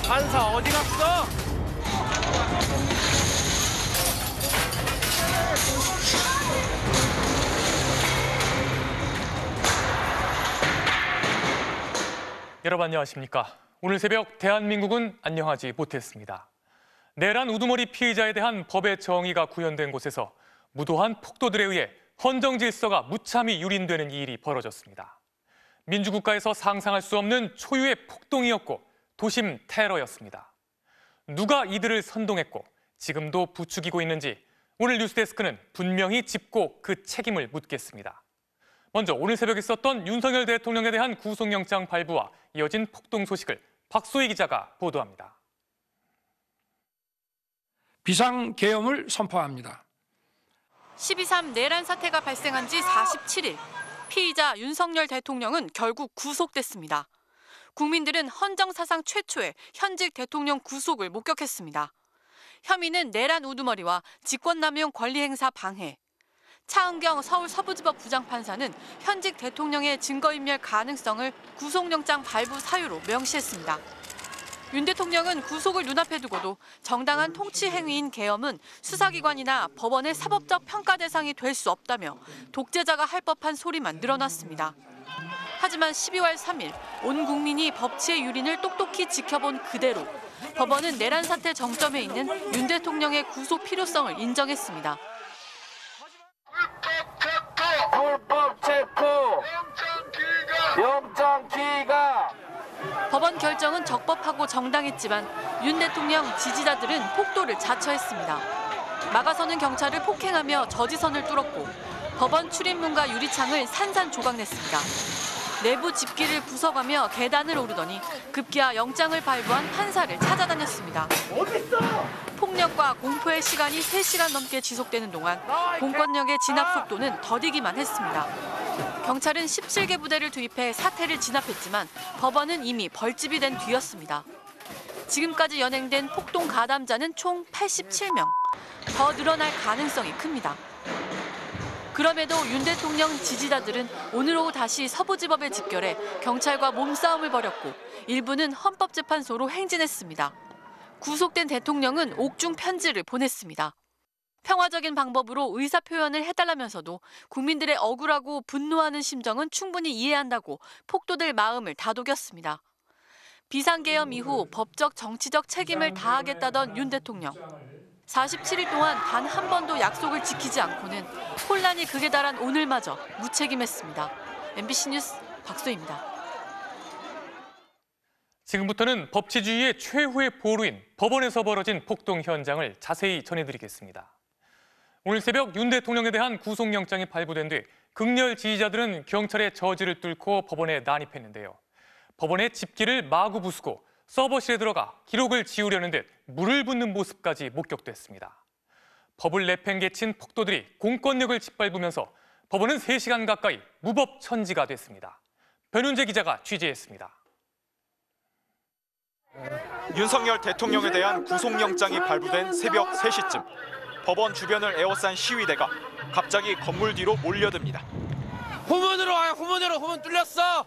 판사 어디 갔어? 여러분 안녕하십니까? 오늘 새벽 대한민국은 안녕하지 못했습니다. 내란 우두머리 피의자에 대한 법의 정의가 구현된 곳에서 무도한 폭도들에 의해 헌정 질서가 무참히 유린되는 이 일이 벌어졌습니다. 민주국가에서 상상할 수 없는 초유의 폭동이었고 도심 테러였습니다. 누가 이들을 선동했고 지금도 부추기고 있는지 오늘 뉴스데스크는 분명히 짚고 그 책임을 묻겠습니다. 먼저 오늘 새벽 있었던 윤석열 대통령에 대한 구속영장 발부와 이어진 폭동 소식을 박소희 기자가 보도합니다. 비상계엄을 선포합니다. 12.3 내란 사태가 발생한 지 47일, 피의자 윤석열 대통령은 결국 구속됐습니다. 국민들은 헌정사상 최초의 현직 대통령 구속을 목격했습니다. 혐의는 내란 우두머리와 직권남용 권리행사 방해. 차은경 서울 서부지법 부장판사는 현직 대통령의 증거인멸 가능성을 구속영장 발부 사유로 명시했습니다. 윤 대통령은 구속을 눈앞에 두고도 정당한 통치 행위인 계엄은 수사기관이나 법원의 사법적 평가 대상이 될 수 없다며 독재자가 할 법한 소리만 늘어났습니다. 하지만 12월 3일 온 국민이 법치의 유린을 똑똑히 지켜본 그대로 법원은 내란 사태 정점에 있는 윤 대통령의 구속 필요성을 인정했습니다. 불법 체포, 영장 기각. 법원 결정은 적법하고 정당했지만 윤 대통령 지지자들은 폭도를 자처했습니다. 막아서는 경찰을 폭행하며 저지선을 뚫었고 법원 출입문과 유리창을 산산조각냈습니다. 내부 집기를 부숴가며 계단을 오르더니 급기야 영장을 발부한 판사를 찾아다녔습니다. 폭력과 공포의 시간이 3시간 넘게 지속되는 동안 공권력의 진압 속도는 더디기만 했습니다. 경찰은 17개 부대를 투입해 사태를 진압했지만 법원은 이미 벌집이 된 뒤였습니다. 지금까지 연행된 폭동 가담자는 총 87명. 더 늘어날 가능성이 큽니다. 그럼에도 윤 대통령 지지자들은 오늘 오후 다시 서부지법에 집결해 경찰과 몸싸움을 벌였고 일부는 헌법재판소로 행진했습니다. 구속된 대통령은 옥중 편지를 보냈습니다. 평화적인 방법으로 의사표현을 해달라면서도 국민들의 억울하고 분노하는 심정은 충분히 이해한다고 폭도들 마음을 다독였습니다. 비상계엄 이후 법적 정치적 책임을 다하겠다던 윤 대통령. 47일 동안 단 한 번도 약속을 지키지 않고는 혼란이 극에 달한 오늘마저 무책임했습니다. MBC 뉴스 박소희입니다. 지금부터는 법치주의의 최후의 보루인 법원에서 벌어진 폭동 현장을 자세히 전해드리겠습니다. 오늘 새벽 윤 대통령에 대한 구속영장이 발부된 뒤 극렬 지지자들은 경찰의 저지를 뚫고 법원에 난입했는데요. 법원의 집기를 마구 부수고 서버실에 들어가 기록을 지우려는 듯 물을 붓는 모습까지 목격됐습니다. 법을 내팽개친 폭도들이 공권력을 짓밟으면서 법원은 3시간 가까이 무법천지가 됐습니다. 변윤재 기자가 취재했습니다. 윤석열 대통령에 대한 구속영장이 발부된 새벽 3시쯤 법원 주변을 에워싼 시위대가 갑자기 건물 뒤로 몰려듭니다. 후문으로 와요. 후문으로. 후문 뚫렸어.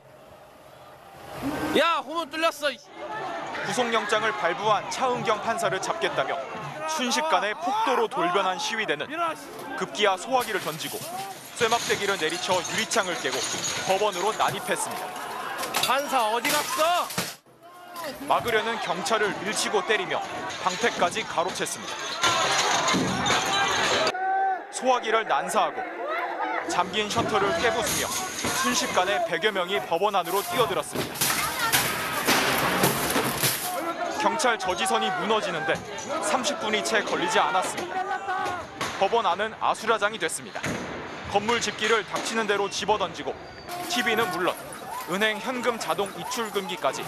야, 후문 뚫렸어. 구속영장을 발부한 차은경 판사를 잡겠다며 순식간에 폭도로 돌변한 시위대는 급기야 소화기를 던지고 쇠막대기를 내리쳐 유리창을 깨고 법원으로 난입했습니다. 판사 어디 갔어? 막으려는 경찰을 밀치고 때리며 방패까지 가로챘습니다. 소화기를 난사하고 잠긴 셔터를 깨부수며 순식간에 100여 명이 법원 안으로 뛰어들었습니다. 경찰 저지선이 무너지는데 30분이 채 걸리지 않았습니다. 법원 안은 아수라장이 됐습니다. 건물 집기를 닥치는 대로 집어던지고 TV는 물론 은행 현금 자동 이출 금기까지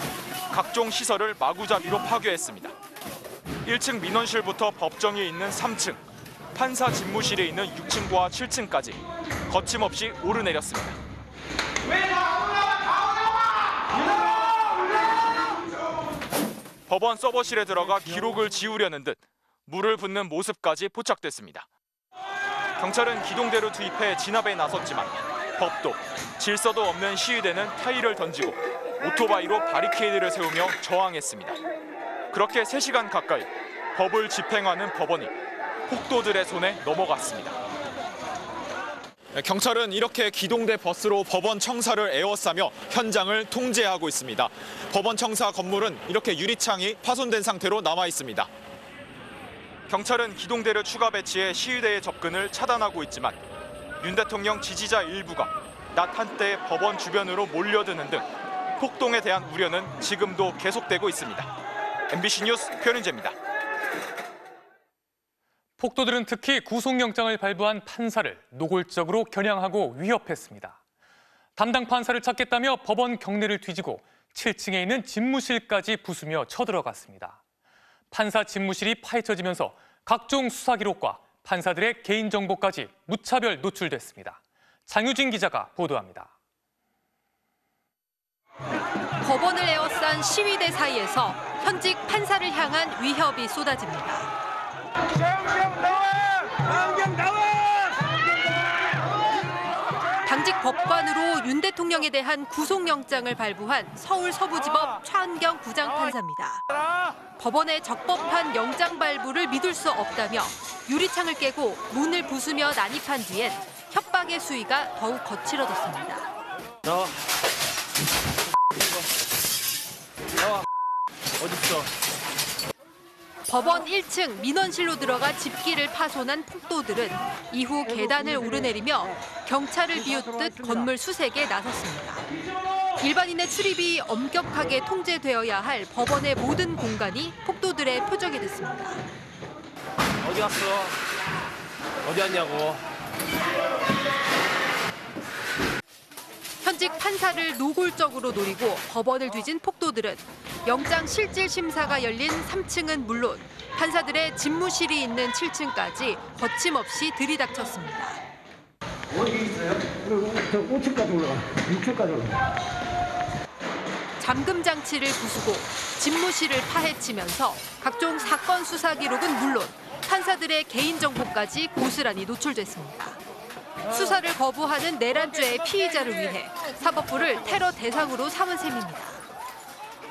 각종 시설을 마구잡이로 파괴했습니다. 1층 민원실부터 법정에 있는 3층, 판사 집무실에 있는 6층과 7층까지 거침없이 오르내렸습니다. 법원 서버실에 들어가 기록을 지우려는 듯 물을 붓는 모습까지 포착됐습니다. 경찰은 기동대를 투입해 진압에 나섰지만 법도, 질서도 없는 시위대는 타일을 던지고 오토바이로 바리케이드를 세우며 저항했습니다. 그렇게 3시간 가까이 법을 집행하는 법원이 폭도들의 손에 넘어갔습니다. 경찰은 이렇게 기동대 버스로 법원 청사를 에워싸며 현장을 통제하고 있습니다. 법원 청사 건물은 이렇게 유리창이 파손된 상태로 남아 있습니다. 경찰은 기동대를 추가 배치해 시위대의 접근을 차단하고 있지만 윤 대통령 지지자 일부가 낮 한때 법원 주변으로 몰려드는 등 폭동에 대한 우려는 지금도 계속되고 있습니다. MBC 뉴스 표현재입니다. 폭도들은 특히 구속영장을 발부한 판사를 노골적으로 겨냥하고 위협했습니다. 담당 판사를 찾겠다며 법원 경내를 뒤지고 7층에 있는 집무실까지 부수며 쳐들어갔습니다. 판사 집무실이 파헤쳐지면서 각종 수사 기록과 판사들의 개인정보까지 무차별 노출됐습니다. 장유진 기자가 보도합니다. 법원을 에워싼 시위대 사이에서 현직 판사를 향한 위협이 쏟아집니다. 당직 법관으로 윤 대통령에 대한 구속영장을 발부한 서울 서부지법 차은경 부장판사입니다. 법원의 적법한 영장 발부를 믿을 수 없다며 유리창을 깨고 문을 부수며 난입한 뒤엔 협박의 수위가 더욱 거칠어졌습니다. 나와. 어딨어? 법원 1층 민원실로 들어가 집기를 파손한 폭도들은 이후 계단을 오르내리며 경찰을 비웃듯 건물 수색에 나섰습니다. 일반인의 출입이 엄격하게 통제되어야 할 법원의 모든 공간이 폭도들의 표적이 됐습니다. 어디 갔어? 어디 왔냐고? 현직 판사를 노골적으로 노리고 법원을 뒤진 폭도들은 영장 실질 심사가 열린 3층은 물론 판사들의 집무실이 있는 7층까지 거침없이 들이닥쳤습니다. 어디 있어요? 저 5층까지 올라가. 6층까지 올라가. 잠금 장치를 부수고 집무실을 파헤치면서 각종 사건 수사 기록은 물론 판사들의 개인정보까지 고스란히 노출됐습니다. 수사를 거부하는 내란죄의 피의자를 위해 사법부를 테러 대상으로 삼은 셈입니다.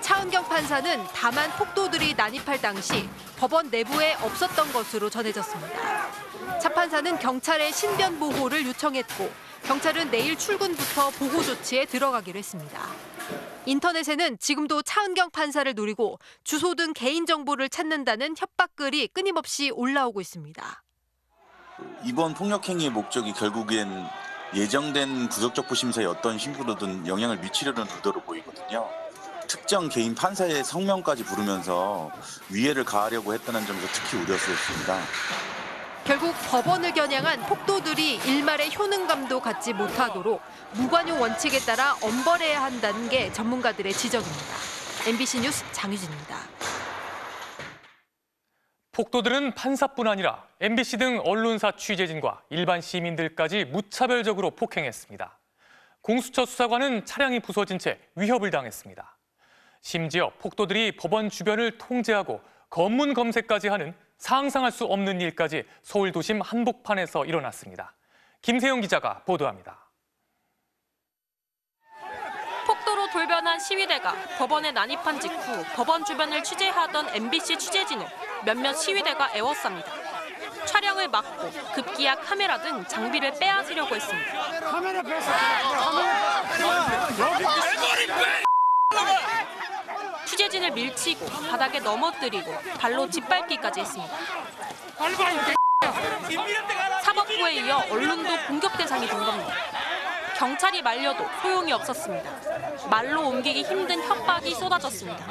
차은경 판사는 다만 폭도들이 난입할 당시 법원 내부에 없었던 것으로 전해졌습니다. 차 판사는 경찰의 신변 보호를 요청했고 경찰은 내일 출근부터 보호 조치에 들어가기로 했습니다. 인터넷에는 지금도 차은경 판사를 노리고 주소 등 개인정보를 찾는다는 협박글이 끊임없이 올라오고 있습니다. 이번 폭력행위의 목적이 결국엔 예정된 구속적부 심사에 어떤 신부로든 영향을 미치려는 의도로 보이거든요. 특정 개인 판사의 성명까지 부르면서 위해를 가하려고 했다는 점에서 특히 우려스럽습니다. 결국 법원을 겨냥한 폭도들이 일말의 효능감도 갖지 못하도록 무관용 원칙에 따라 엄벌해야 한다는 게 전문가들의 지적입니다. MBC 뉴스 장유진입니다. 폭도들은 판사뿐 아니라 MBC 등 언론사 취재진과 일반 시민들까지 무차별적으로 폭행했습니다. 공수처 수사관은 차량이 부서진 채 위협을 당했습니다. 심지어 폭도들이 법원 주변을 통제하고 검문 검색까지 하는 상상할 수 없는 일까지 서울 도심 한복판에서 일어났습니다. 김세영 기자가 보도합니다. 폭도로 돌변한 시위대가 법원에 난입한 직후 법원 주변을 취재하던 MBC 취재진을 몇몇 시위대가 에워쌉니다. 촬영을 막고 급기야 카메라 등 장비를 빼앗으려고 했습니다. 카메라 뺐어. 취재진을 밀치고 바닥에 넘어뜨리고 발로 짓밟기까지 했습니다. 사법부에 이어 언론도 공격 대상이 된 겁니다. 경찰이 말려도 소용이 없었습니다. 말로 옮기기 힘든 협박이 쏟아졌습니다.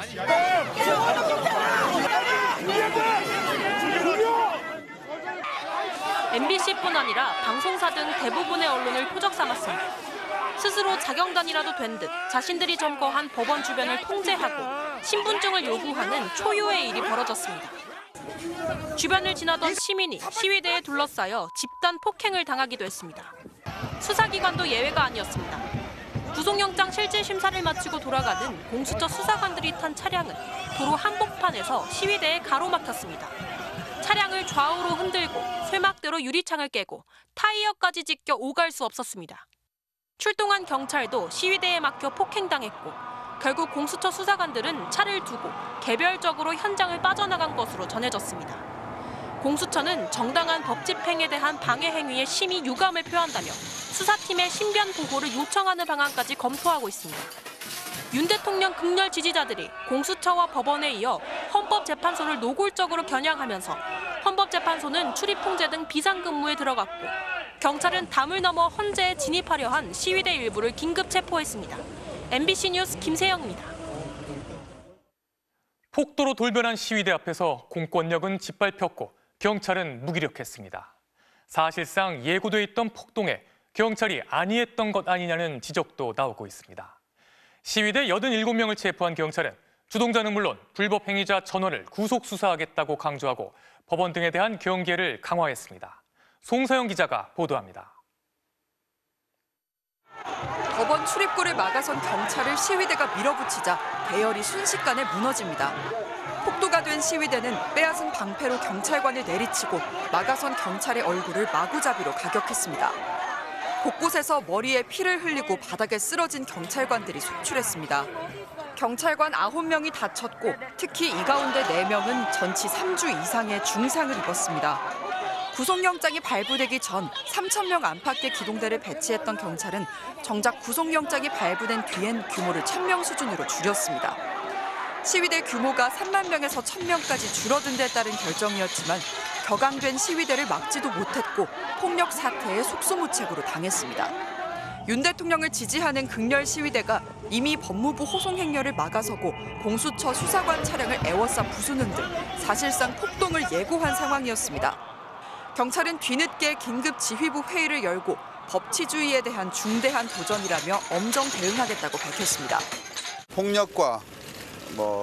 MBC뿐 아니라 방송사 등 대부분의 언론을 표적 삼았습니다. 스스로 자경단이라도 된 듯 자신들이 점거한 법원 주변을 통제하고 신분증을 요구하는 초유의 일이 벌어졌습니다. 주변을 지나던 시민이 시위대에 둘러싸여 집단 폭행을 당하기도 했습니다. 수사기관도 예외가 아니었습니다. 구속영장 실질 심사를 마치고 돌아가는 공수처 수사관들이 탄 차량은 도로 한복판에서 시위대에 가로막혔습니다. 차량을 좌우로 흔들고 쇠막대로 유리창을 깨고 타이어까지 찢겨 오갈 수 없었습니다. 출동한 경찰도 시위대에 막혀 폭행당했고 결국 공수처 수사관들은 차를 두고 개별적으로 현장을 빠져나간 것으로 전해졌습니다. 공수처는 정당한 법 집행에 대한 방해 행위에 심히 유감을 표한다며 수사팀의 신변 보고를 요청하는 방안까지 검토하고 있습니다. 윤 대통령 극렬 지지자들이 공수처와 법원에 이어 헌법재판소를 노골적으로 겨냥하면서 헌법재판소는 출입통제 등 비상근무에 들어갔고 경찰은 담을 넘어 헌재에 진입하려 한 시위대 일부를 긴급 체포했습니다. MBC 뉴스 김세영입니다. 폭도로 돌변한 시위대 앞에서 공권력은 짓밟혔고 경찰은 무기력했습니다. 사실상 예고돼 있던 폭동에 경찰이 안이했던 것 아니냐는 지적도 나오고 있습니다. 시위대 87명을 체포한 경찰은 주동자는 물론 불법 행위자 전원을 구속 수사하겠다고 강조하고 법원 등에 대한 경계를 강화했습니다. 송서영 기자가 보도합니다. 법원 출입구를 막아선 경찰을 시위대가 밀어붙이자 대열이 순식간에 무너집니다. 폭도가 된 시위대는 빼앗은 방패로 경찰관을 내리치고 막아선 경찰의 얼굴을 마구잡이로 가격했습니다. 곳곳에서 머리에 피를 흘리고 바닥에 쓰러진 경찰관들이 속출했습니다. 경찰관 9명이 다쳤고 특히 이 가운데 4명은 전치 3주 이상의 중상을 입었습니다. 구속영장이 발부되기 전 3,000명 안팎의 기동대를 배치했던 경찰은 정작 구속영장이 발부된 뒤엔 규모를 1,000명 수준으로 줄였습니다. 시위대 규모가 3만 명에서 1,000명까지 줄어든 데 따른 결정이었지만 격앙된 시위대를 막지도 못했고 폭력 사태에 속수무책으로 당했습니다. 윤 대통령을 지지하는 극렬 시위대가 이미 법무부 호송 행렬을 막아서고 공수처 수사관 차량을 에워싸 부수는 등 사실상 폭동을 예고한 상황이었습니다. 경찰은 뒤늦게 긴급 지휘부 회의를 열고 법치주의에 대한 중대한 도전이라며 엄정 대응하겠다고 밝혔습니다. 폭력과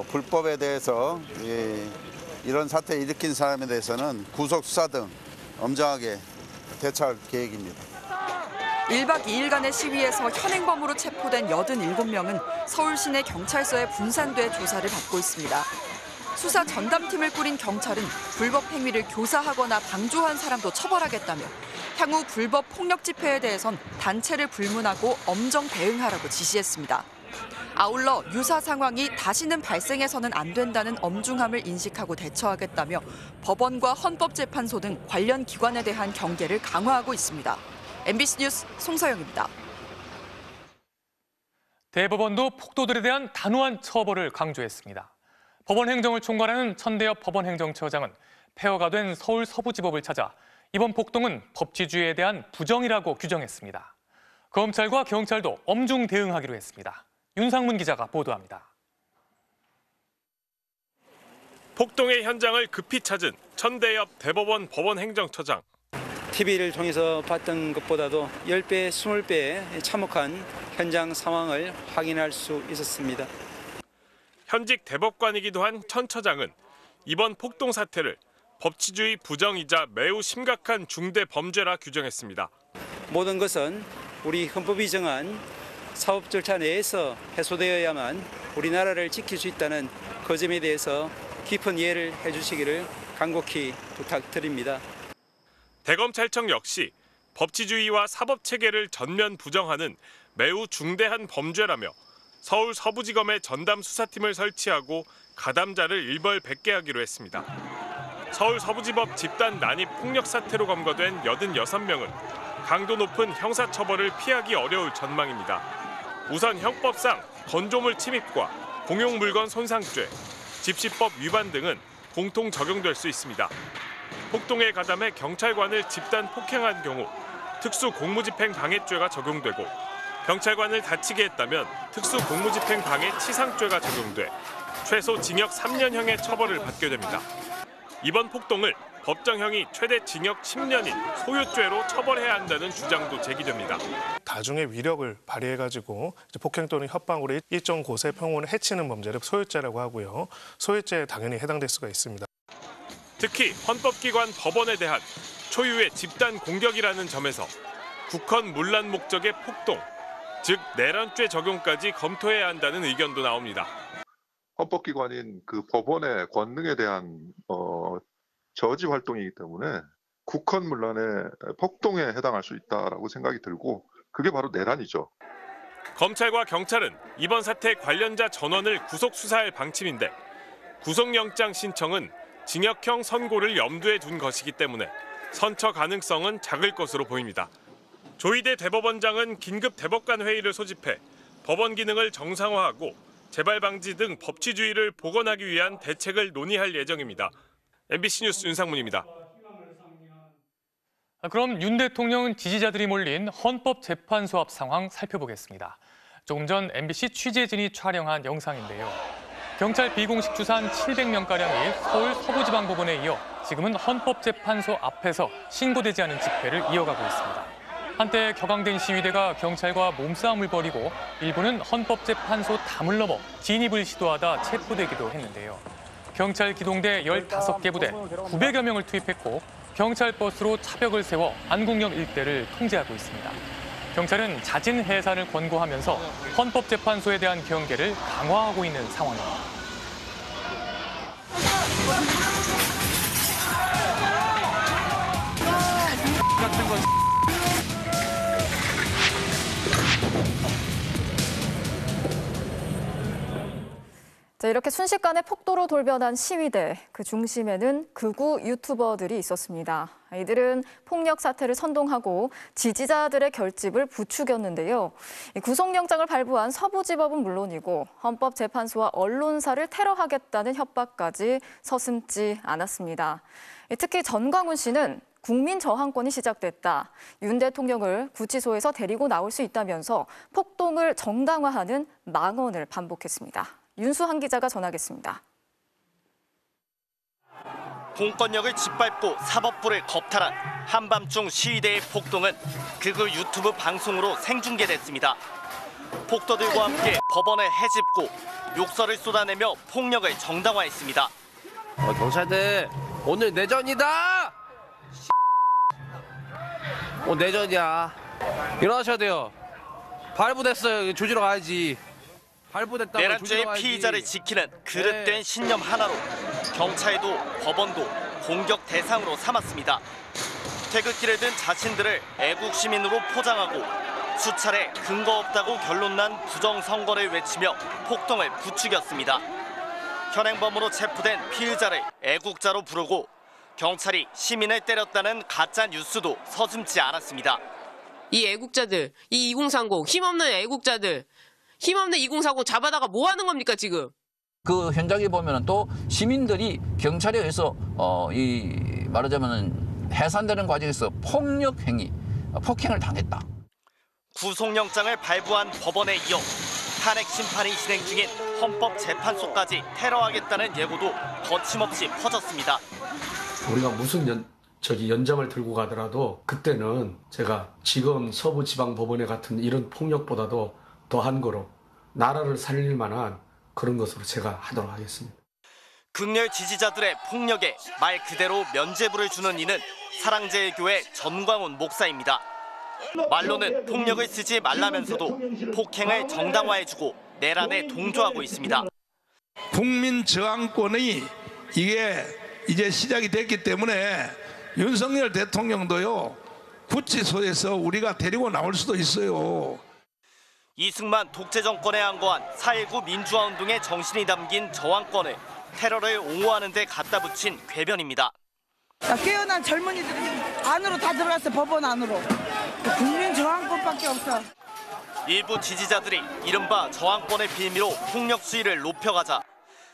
불법에 대해서 이런 사태 일으킨 사람에 대해서는 구속 수사 등 엄정하게 대처할 계획입니다. 1박 2일간의 시위에서 현행범으로 체포된 87명은 서울 시내 경찰서에 분산돼 조사를 받고 있습니다. 수사 전담팀을 꾸린 경찰은 불법 행위를 교사하거나 방조한 사람도 처벌하겠다며 향후 불법 폭력 집회에 대해선 단체를 불문하고 엄정 대응하라고 지시했습니다. 아울러 유사 상황이 다시는 발생해서는 안 된다는 엄중함을 인식하고 대처하겠다며 법원과 헌법재판소 등 관련 기관에 대한 경계를 강화하고 있습니다. MBC 뉴스 송서영입니다. 대법원도 폭도들에 대한 단호한 처벌을 강조했습니다. 법원 행정을 총괄하는 천대엽 법원행정처장은 폐허가 된 서울 서부지법을 찾아 이번 폭동은 법치주의에 대한 부정이라고 규정했습니다. 검찰과 경찰도 엄중 대응하기로 했습니다. 윤상문 기자가 보도합니다. 폭동의 현장을 급히 찾은 천대엽 대법원 법원행정처장. TV를 통해서 봤던 것보다도 10배, 20배의 참혹한 현장 상황을 확인할 수 있었습니다. 현직 대법관이기도 한 천 처장은 이번 폭동 사태를 법치주의 부정이자 매우 심각한 중대 범죄라 규정했습니다. 모든 것은 우리 헌법이 정한 사법 절차 내에서 해소되어야만 우리나라를 지킬 수 있다는 그 점에 대해서 깊은 이해를 해주시기를 간곡히 부탁드립니다. 대검찰청 역시 법치주의와 사법체계를 전면 부정하는 매우 중대한 범죄라며 서울 서부지검에 전담 수사팀을 설치하고 가담자를 일벌 100개 하기로 했습니다. 서울 서부지법 집단 난입 폭력 사태로 검거된 86명은 강도 높은 형사처벌을 피하기 어려울 전망입니다. 우선 형법상 건조물 침입과 공용물건 손상죄, 집시법 위반 등은 공통 적용될 수 있습니다. 폭동에 가담해 경찰관을 집단 폭행한 경우 특수공무집행 방해죄가 적용되고 경찰관을 다치게 했다면 특수공무집행 방해 치상죄가 적용돼 최소 징역 3년형의 처벌을 받게 됩니다. 이번 폭동을 법정형이 최대 징역 10년인 소유죄로 처벌해야 한다는 주장도 제기됩니다. 다중의 위력을 발휘해가지고 폭행 또는 협박으로 일정 곳의 평온을 해치는 범죄를 소유죄라고 하고요. 소유죄에 당연히 해당될 수가 있습니다. 특히 헌법기관 법원에 대한 초유의 집단 공격이라는 점에서 국헌 문란 목적의 폭동, 즉 내란죄 적용까지 검토해야 한다는 의견도 나옵니다. 헌법기관인 그 법원의 권능에 대한 저지 활동이기 때문에 국헌 문란의 폭동에 해당할 수 있다라고 생각이 들고 그게 바로 내란이죠. 검찰과 경찰은 이번 사태 관련자 전원을 구속 수사할 방침인데 구속영장 신청은 징역형 선고를 염두에 둔 것이기 때문에 선처 가능성은 작을 것으로 보입니다. 조희대 대법원장은 긴급 대법관 회의를 소집해 법원 기능을 정상화하고 재발 방지 등 법치주의를 복원하기 위한 대책을 논의할 예정입니다. MBC 뉴스 윤상문입니다. 그럼 윤 대통령 지지자들이 몰린 헌법재판소 앞 상황 살펴보겠습니다. 조금 전 MBC 취재진이 촬영한 영상인데요. 경찰 비공식 추산 700명가량이 서울 서부지방법원에 이어 지금은 헌법재판소 앞에서 신고되지 않은 집회를 이어가고 있습니다. 한때 격앙된 시위대가 경찰과 몸싸움을 벌이고 일부는 헌법재판소 담을 넘어 진입을 시도하다 체포되기도 했는데요. 경찰 기동대 15개 부대 900여 명을 투입했고 경찰 버스로 차벽을 세워 안국역 일대를 통제하고 있습니다. 경찰은 자진 해산을 권고하면서 헌법재판소에 대한 경계를 강화하고 있는 상황입니다. 자, 이렇게 순식간에 폭도로 돌변한 시위대, 그 중심에는 극우 유튜버들이 있었습니다. 이들은 폭력 사태를 선동하고 지지자들의 결집을 부추겼는데요. 구속영장을 발부한 서부지법은 물론이고 헌법재판소와 언론사를 테러하겠다는 협박까지 서슴지 않았습니다. 특히 전광훈 씨는 국민 저항권이 시작됐다. 윤 대통령을 구치소에서 데리고 나올 수 있다면서 폭동을 정당화하는 망언을 반복했습니다. 윤수한 기자가 전하겠습니다. 공권력을 짓밟고 사법부를 겁탈한 한밤중 시위대의 폭동은 극우 유튜브 방송으로 생중계됐습니다. 폭도들과 함께 법원을 해집고 욕설을 쏟아내며 폭력을 정당화했습니다. 경찰들 오늘 내전이다! 오늘 내전이야. 일어나셔야 돼요. 발부됐어요. 조지러 가야지. 내란죄의 피의자를 지키는 그릇된 신념 하나로 경찰도 법원도 공격 대상으로 삼았습니다. 태극기를 든 자신들을 애국 시민으로 포장하고 수차례 근거 없다고 결론난 부정선거를 외치며 폭동을 부추겼습니다. 현행범으로 체포된 피의자를 애국자로 부르고 경찰이 시민을 때렸다는 가짜 뉴스도 서슴지 않았습니다. 이 애국자들, 이 2030 힘없는 애국자들, 힘없는 2040 잡아다가 뭐 하는 겁니까 지금? 그 현장에 보면은 또 시민들이 경찰에 의해서 말하자면은 해산되는 과정에서 폭력 행위, 폭행을 당했다. 구속영장을 발부한 법원에 이어 탄핵 심판이 진행 중인 헌법재판소까지 테러하겠다는 예고도 거침없이 퍼졌습니다. 우리가 무슨 연장을 들고 가더라도 그때는 제가 지금 서부지방법원에 같은 이런 폭력보다도 더한 거로 나라를 살릴 만한 그런 것으로 제가 하도록 하겠습니다. 극렬 지지자들의 폭력에 말 그대로 면죄부를 주는 이는 사랑제일교회 전광훈 목사입니다. 말로는 폭력을 쓰지 말라면서도 폭행을 정당화해주고 내란에 동조하고 있습니다. 국민 저항권이 이게 이제 시작이 됐기 때문에 윤석열 대통령도요 구치소에서 우리가 데리고 나올 수도 있어요. 이승만 독재 정권에 항거한 4.19 민주화 운동의 정신이 담긴 저항권을 테러를 옹호하는 데 갖다 붙인 궤변입니다. 깨어난 젊은이들이 안으로 다 들어갔어. 법원 안으로. 국민 저항권밖에 없어. 일부 지지자들이 이른바 저항권의 빌미로 폭력 수위를 높여가자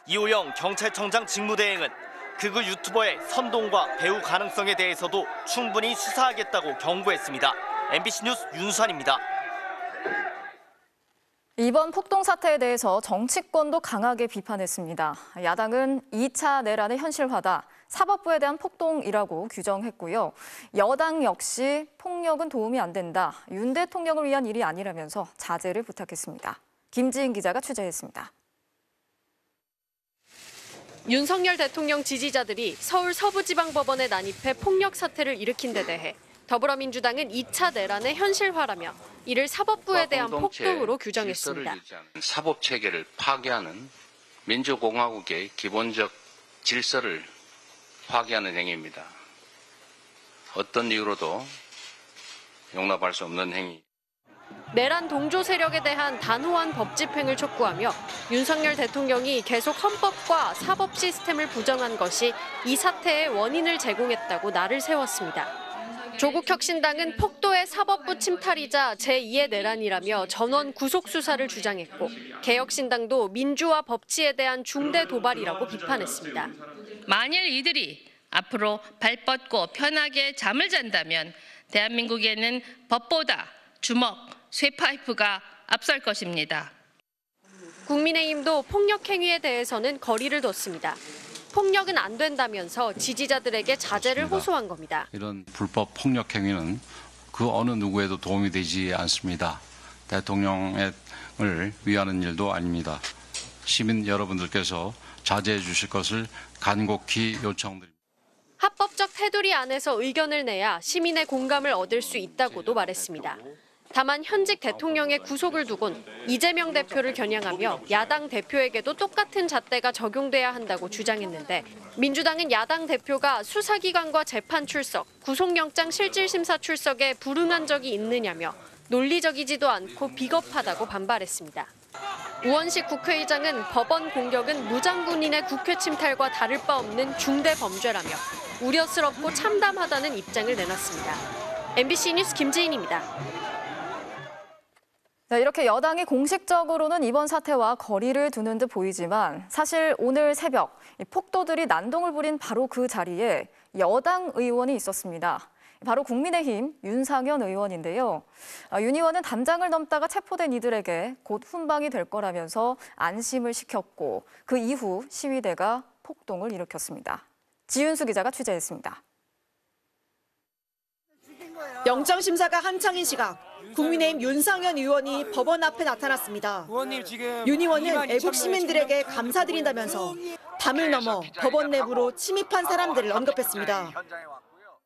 이호영 경찰청장 직무대행은 극우 유튜버의 선동과 배후 가능성에 대해서도 충분히 수사하겠다고 경고했습니다. MBC 뉴스 윤수환입니다. 이번 폭동 사태에 대해서 정치권도 강하게 비판했습니다. 야당은 2차 내란의 현실화다, 사법부에 대한 폭동이라고 규정했고요. 여당 역시 폭력은 도움이 안 된다, 윤 대통령을 위한 일이 아니라면서 자제를 부탁했습니다. 김지인 기자가 취재했습니다. 윤석열 대통령 지지자들이 서울 서부지방법원에 난입해 폭력 사태를 일으킨 데 대해 더불어민주당은 2차 내란의 현실화라며 이를 사법부에 대한 폭동으로 규정했습니다. 사법체계를 파괴하는 민주공화국의 기본적 질서를 파괴하는 행위입니다. 어떤 이유로도 용납할 수 없는 행위. 내란 동조 세력에 대한 단호한 법 집행을 촉구하며 윤석열 대통령이 계속 헌법과 사법 시스템을 부정한 것이 이 사태의 원인을 제공했다고 날을 세웠습니다. 조국혁신당은 폭도의 사법부 침탈이자 제2의 내란이라며 전원 구속 수사를 주장했고 개혁신당도 민주화 법치에 대한 중대 도발이라고 비판했습니다. 만일 이들이 앞으로 발 뻗고 편하게 잠을 잔다면 대한민국에는 법보다 주먹, 쇠파이프가 앞설 것입니다. 국민의힘도 폭력 행위에 대해서는 거리를 뒀습니다. 폭력은 안 된다면서 지지자들에게 자제를 호소한 겁니다. 이런 불법 폭력 행위는 그 어느 누구에도 도움이 되지 않습니다. 대통령을 위하는 일도 아닙니다. 시민 여러분들께서 자제해 주실 것을 간곡히 요청드립니다. 합법적 테두리 안에서 의견을 내야 시민의 공감을 얻을 수 있다고도 말했습니다. 다만 현직 대통령의 구속을 두곤 이재명 대표를 겨냥하며 야당 대표에게도 똑같은 잣대가 적용돼야 한다고 주장했는데 민주당은 야당 대표가 수사기관과 재판 출석, 구속영장 실질심사 출석에 불응한 적이 있느냐며 논리적이지도 않고 비겁하다고 반발했습니다. 우원식 국회의장은 법원 공격은 무장군인의 국회 침탈과 다를 바 없는 중대 범죄라며 우려스럽고 참담하다는 입장을 내놨습니다. MBC 뉴스 김지인입니다. 네, 이렇게 여당이 공식적으로는 이번 사태와 거리를 두는 듯 보이지만 사실 오늘 새벽 폭도들이 난동을 부린 바로 그 자리에 여당 의원이 있었습니다. 바로 국민의힘 윤상현 의원인데요. 윤 의원은 담장을 넘다가 체포된 이들에게 곧 훈방이 될 거라면서 안심을 시켰고 그 이후 시위대가 폭동을 일으켰습니다. 지윤수 기자가 취재했습니다. 영장심사가 한창인 시각, 국민의힘 윤상현 의원이 법원 앞에 나타났습니다. 윤 의원은 애국 시민들에게 감사드린다면서 담을 넘어 법원 내부로 침입한 사람들을 언급했습니다.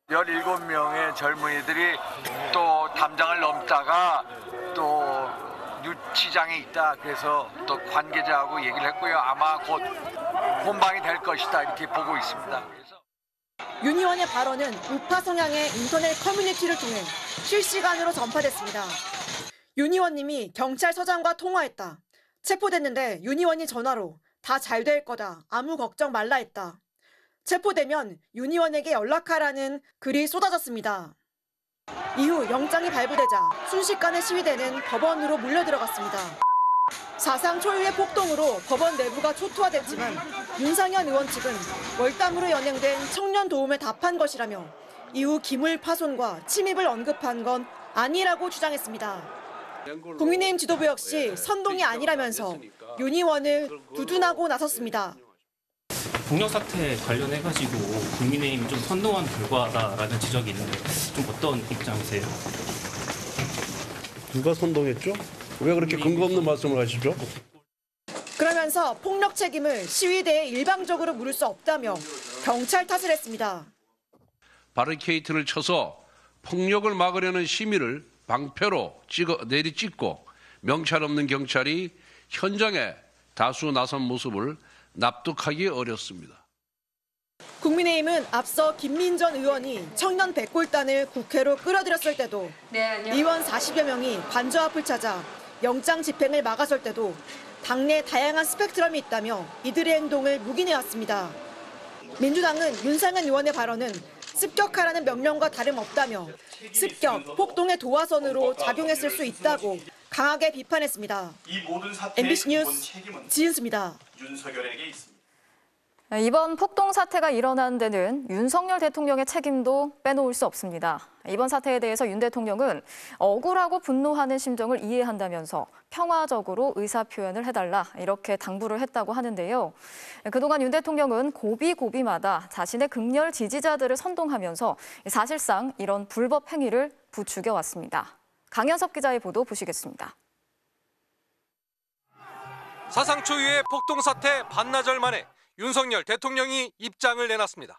17명의 젊은이들이 또 담장을 넘다가 또 유치장에 있다. 그래서 또 관계자하고 얘기를 했고요. 아마 곧 혼방이 될 것이다. 이렇게 보고 있습니다. 윤 의원의 발언은 우파 성향의 인터넷 커뮤니티를 통해 실시간으로 전파됐습니다. 윤 의원님이 경찰서장과 통화했다. 체포됐는데 윤 의원이 전화로 다 잘 될 거다. 아무 걱정 말라 했다. 체포되면 윤 의원에게 연락하라는 글이 쏟아졌습니다. 이후 영장이 발부되자 순식간에 시위대는 법원으로 몰려들어갔습니다. 사상 초유의 폭동으로 법원 내부가 초토화됐지만 윤상현 의원 측은 월담으로 연행된 청년 도움에 답한 것이라며 이후 기물 파손과 침입을 언급한 건 아니라고 주장했습니다. 국민의힘 지도부 역시 선동이 아니라면서 윤 의원을 두둔하고 나섰습니다. 폭력 사태 관련해가지고 국민의힘이 좀 선동한 결과다라는 지적이 있는데 좀 어떤 입장이세요? 누가 선동했죠? 왜 그렇게 근거 없는 말씀을 하시죠? 그러면서 폭력 책임을 시위대에 일방적으로 물을 수 없다며 경찰 탓을 했습니다. 바리케이트를 쳐서 폭력을 막으려는 시민을 방패로 내리찍고 명찰 없는 경찰이 현장에 다수 나선 모습을 납득하기 어렵습니다. 국민의힘은 앞서 김민전 의원이 청년 백골단을 국회로 끌어들였을 때도 의원 40여 명이 관저 앞을 찾아 영장 집행을 막아설 때도 당내 다양한 스펙트럼이 있다며 이들의 행동을 묵인해왔습니다. 민주당은 윤상현 의원의 발언은 습격하라는 명령과 다름없다며 습격, 폭동의 도화선으로 작용했을 수 있다고 강하게 비판했습니다. MBC 뉴스 지은수입니다. 윤석열에게 있습니다. 이번 폭동 사태가 일어난 데는 윤석열 대통령의 책임도 빼놓을 수 없습니다. 이번 사태에 대해서 윤 대통령은 억울하고 분노하는 심정을 이해한다면서 평화적으로 의사표현을 해달라 이렇게 당부를 했다고 하는데요. 그동안 윤 대통령은 고비고비마다 자신의 극렬 지지자들을 선동하면서 사실상 이런 불법 행위를 부추겨왔습니다. 강현석 기자의 보도 보시겠습니다. 사상 초유의 폭동 사태 반나절 만에 윤석열 대통령이 입장을 내놨습니다.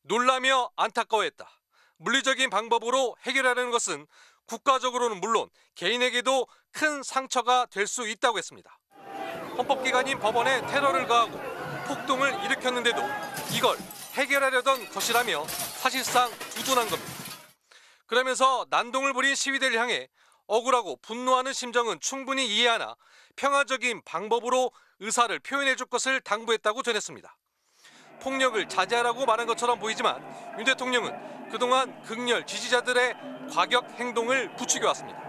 놀라며 안타까워했다. 물리적인 방법으로 해결하려는 것은 국가적으로는 물론 개인에게도 큰 상처가 될 수 있다고 했습니다. 헌법기관인 법원에 테러를 가하고 폭동을 일으켰는데도 이걸 해결하려던 것이라며 사실상 두둔한 겁니다. 그러면서 난동을 부린 시위대를 향해 억울하고 분노하는 심정은 충분히 이해하나 평화적인 방법으로 의사를 표현해 줄 것을 당부했다고 전했습니다. 폭력을 자제하라고 말한 것처럼 보이지만 윤 대통령은 그동안 극렬 지지자들의 과격 행동을 부추겨왔습니다.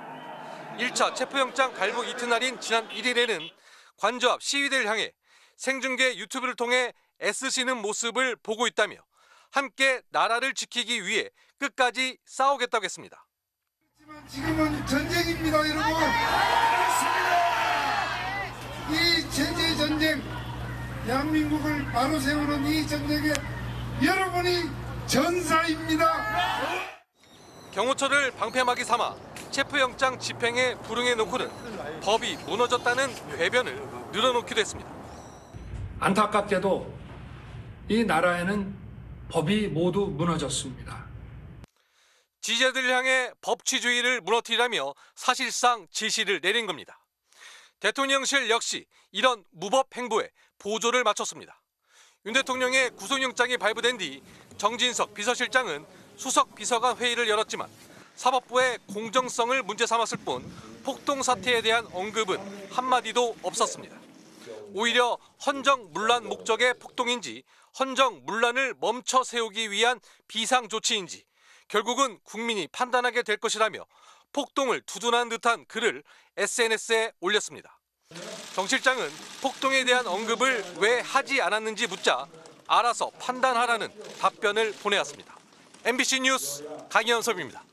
1차 체포영장 발부 이튿날인 지난 1일에는 관저 앞 시위대를 향해 생중계 유튜브를 통해 애쓰시는 모습을 보고 있다며 함께 나라를 지키기 위해 끝까지 싸우겠다고 했습니다. 지금은 전쟁입니다, 여러분. 이 제재 전쟁, 대한민국을 바로 세우는 이 전쟁에 여러분이 전사입니다. 경호처를 방패막이 삼아 체포영장 집행에 불응해 놓고는 법이 무너졌다는 궤변을 늘어놓기도 했습니다. 안타깝게도 이 나라에는 법이 모두 무너졌습니다. 지지자들을 향해 법치주의를 무너뜨리라며 사실상 지시를 내린 겁니다. 대통령실 역시 이런 무법 행보에 보조를 맞췄습니다. 윤 대통령의 구속영장이 발부된 뒤 정진석 비서실장은 수석 비서관 회의를 열었지만 사법부의 공정성을 문제 삼았을 뿐 폭동 사태에 대한 언급은 한마디도 없었습니다. 오히려 헌정문란 목적의 폭동인지 헌정문란을 멈춰 세우기 위한 비상조치인지 결국은 국민이 판단하게 될 것이라며 폭동을 두둔한 듯한 글을 SNS에 올렸습니다. 정 실장은 폭동에 대한 언급을 왜 하지 않았는지 묻자 알아서 판단하라는 답변을 보내왔습니다. MBC 뉴스 강현섭입니다.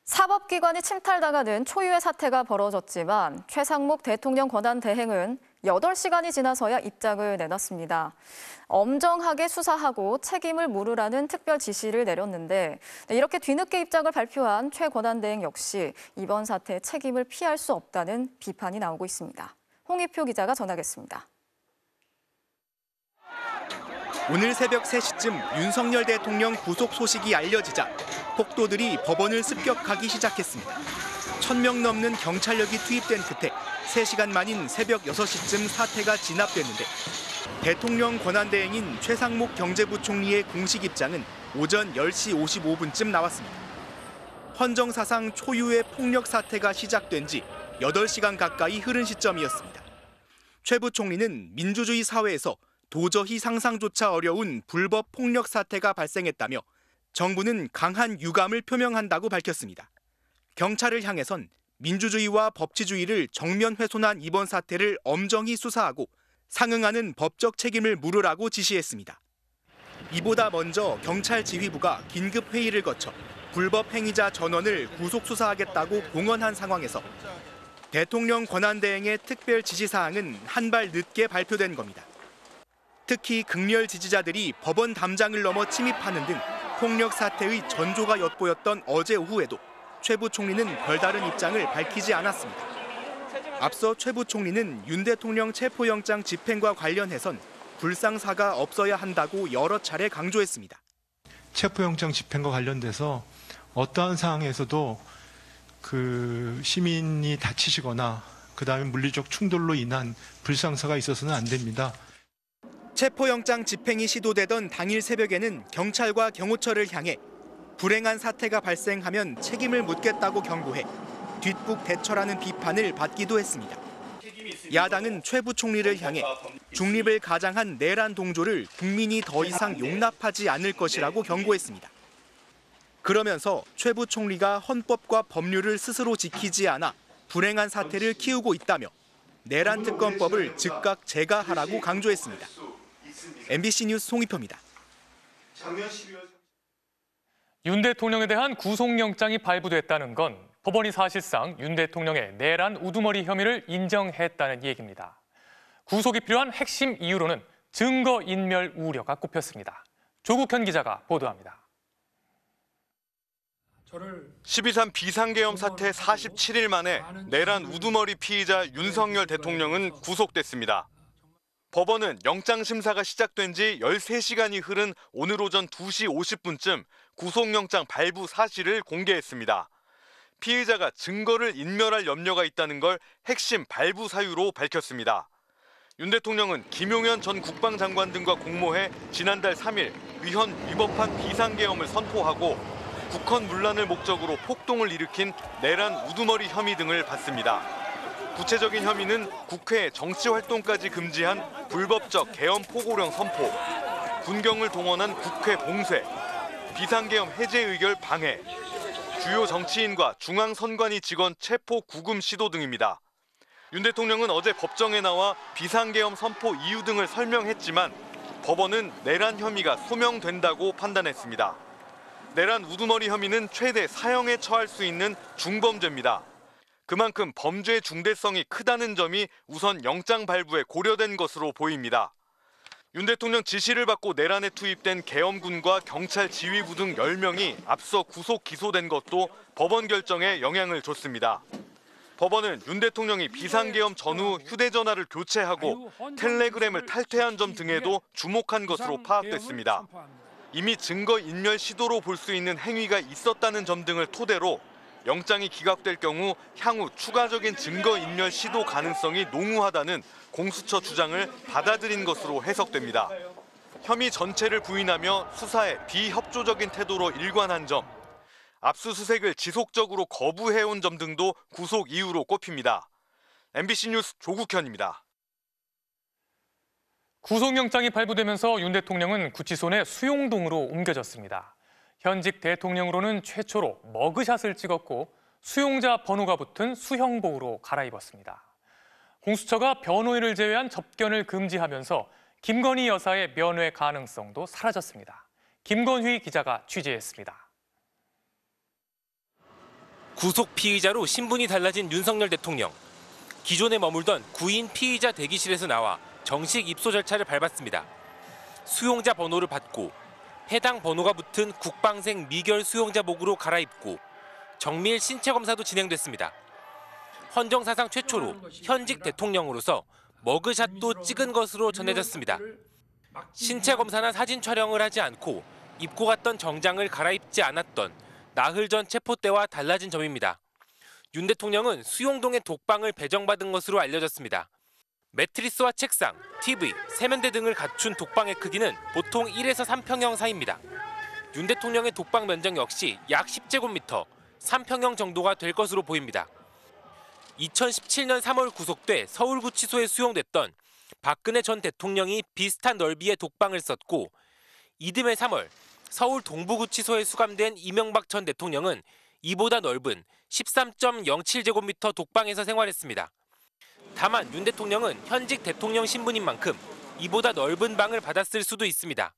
사법기관이 침탈당하는 초유의 사태가 벌어졌지만 최상목 대통령 권한대행은 8시간이 지나서야 입장을 내놨습니다. 엄정하게 수사하고 책임을 물으라는 특별 지시를 내렸는데 이렇게 뒤늦게 입장을 발표한 최 권한대행 역시 이번 사태의 책임을 피할 수 없다는 비판이 나오고 있습니다. 홍익표 기자가 전하겠습니다. 오늘 새벽 3시쯤 윤석열 대통령 구속 소식이 알려지자 폭도들이 법원을 습격하기 시작했습니다. 1,000명 넘는 경찰력이 투입된 끝에 3시간 만인 새벽 6시쯤 사태가 진압됐는데 대통령 권한대행인 최상목 경제부총리의 공식 입장은 오전 10시 55분쯤 나왔습니다. 헌정사상 초유의 폭력 사태가 시작된 지 8시간 가까이 흐른 시점이었습니다. 최 부총리는 민주주의 사회에서 도저히 상상조차 어려운 불법 폭력 사태가 발생했다며 정부는 강한 유감을 표명한다고 밝혔습니다. 경찰을 향해선 민주주의와 법치주의를 정면 훼손한 이번 사태를 엄정히 수사하고 상응하는 법적 책임을 물으라고 지시했습니다. 이보다 먼저 경찰 지휘부가 긴급 회의를 거쳐 불법 행위자 전원을 구속 수사하겠다고 공언한 상황에서 대통령 권한대행의 특별 지시사항은 한 발 늦게 발표된 겁니다. 특히 극렬 지지자들이 법원 담장을 넘어 침입하는 등 폭력 사태의 전조가 엿보였던 어제 오후에도 최 부총리는 별다른 입장을 밝히지 않았습니다. 앞서 최 부총리는 윤 대통령 체포영장 집행과 관련해선 불상사가 없어야 한다고 여러 차례 강조했습니다. 체포영장 집행과 관련돼서 어떠한 상황에서도 시민이 다치시거나 그다음에 물리적 충돌로 인한 불상사가 있어서는 안 됩니다. 체포영장 집행이 시도되던 당일 새벽에는 경찰과 경호처를 향해 불행한 사태가 발생하면 책임을 묻겠다고 경고해 뒷북 대처라는 비판을 받기도 했습니다. 야당은 최 부총리를 향해 중립을 가장한 내란 동조를 국민이 더 이상 용납하지 않을 것이라고 경고했습니다. 그러면서 최 부총리가 헌법과 법률을 스스로 지키지 않아 불행한 사태를 키우고 있다며 내란 특검법을 즉각 제거하라고 강조했습니다. MBC 뉴스 송희표입니다. 윤 대통령에 대한 구속영장이 발부됐다는 건 법원이 사실상 윤 대통령의 내란 우두머리 혐의를 인정했다는 얘기입니다. 구속이 필요한 핵심 이유로는 증거인멸 우려가 꼽혔습니다. 조국현 기자가 보도합니다. 12.3 비상계엄 사태 47일 만에 내란 우두머리 피의자 윤석열 대통령은 구속됐습니다. 법원은 영장 심사가 시작된 지 13시간이 흐른 오늘 오전 2시 50분쯤 구속영장 발부 사실을 공개했습니다. 피의자가 증거를 인멸할 염려가 있다는 걸 핵심 발부 사유로 밝혔습니다. 윤 대통령은 김용현 전 국방장관 등과 공모해 지난달 3일 위헌 위법한 비상계엄을 선포하고 북한 문란을 목적으로 폭동을 일으킨 내란 우두머리 혐의 등을 받습니다. 구체적인 혐의는 국회 정치활동까지 금지한 불법적 계엄 포고령 선포, 군경을 동원한 국회 봉쇄, 비상계엄 해제 의결 방해, 주요 정치인과 중앙선관위 직원 체포 구금 시도 등입니다. 윤 대통령은 어제 법정에 나와 비상계엄 선포 이유 등을 설명했지만 법원은 내란 혐의가 소명된다고 판단했습니다. 내란 우두머리 혐의는 최대 사형에 처할 수 있는 중범죄입니다. 그만큼 범죄의 중대성이 크다는 점이 우선 영장 발부에 고려된 것으로 보입니다. 윤 대통령 지시를 받고 내란에 투입된 계엄군과 경찰 지휘부 등 10명이 앞서 구속 기소된 것도 법원 결정에 영향을 줬습니다. 법원은 윤 대통령이 비상계엄 전후 휴대전화를 교체하고 텔레그램을 탈퇴한 점 등에도 주목한 것으로 파악됐습니다. 이미 증거인멸 시도로 볼 수 있는 행위가 있었다는 점 등을 토대로 영장이 기각될 경우 향후 추가적인 증거인멸 시도 가능성이 농후하다는 공수처 주장을 받아들인 것으로 해석됩니다. 혐의 전체를 부인하며 수사에 비협조적인 태도로 일관한 점, 압수수색을 지속적으로 거부해온 점 등도 구속 이유로 꼽힙니다. MBC 뉴스 조국현입니다. 구속영장이 발부되면서 윤 대통령은 구치소 내 수용동으로 옮겨졌습니다. 현직 대통령으로는 최초로 머그샷을 찍었고 수용자 번호가 붙은 수형복으로 갈아입었습니다. 공수처가 변호인을 제외한 접견을 금지하면서 김건희 여사의 면회 가능성도 사라졌습니다. 김건휘 기자가 취재했습니다. 구속 피의자로 신분이 달라진 윤석열 대통령. 기존에 머물던 구인 피의자 대기실에서 나와 정식 입소 절차를 밟았습니다. 수용자 번호를 받고 해당 번호가 붙은 국방생 미결 수용자복으로 갈아입고 정밀 신체 검사도 진행됐습니다. 헌정사상 최초로 현직 대통령으로서 머그샷도 찍은 것으로 전해졌습니다. 신체 검사나 사진 촬영을 하지 않고 입고 갔던 정장을 갈아입지 않았던 나흘 전 체포 때와 달라진 점입니다. 윤 대통령은 수용동의 독방을 배정받은 것으로 알려졌습니다. 매트리스와 책상, TV, 세면대 등을 갖춘 독방의 크기는 보통 1에서 3평형 사이입니다. 윤 대통령의 독방 면적 역시 약 10제곱미터, 3평형 정도가 될 것으로 보입니다. 2017년 3월 구속돼 서울구치소에 수용됐던 박근혜 전 대통령이 비슷한 넓이의 독방을 썼고 이듬해 3월 서울 동부구치소에 수감된 이명박 전 대통령은 이보다 넓은 13.07제곱미터 독방에서 생활했습니다. 다만 윤 대통령은 현직 대통령 신분인 만큼 이보다 넓은 방을 받았을 수도 있습니다.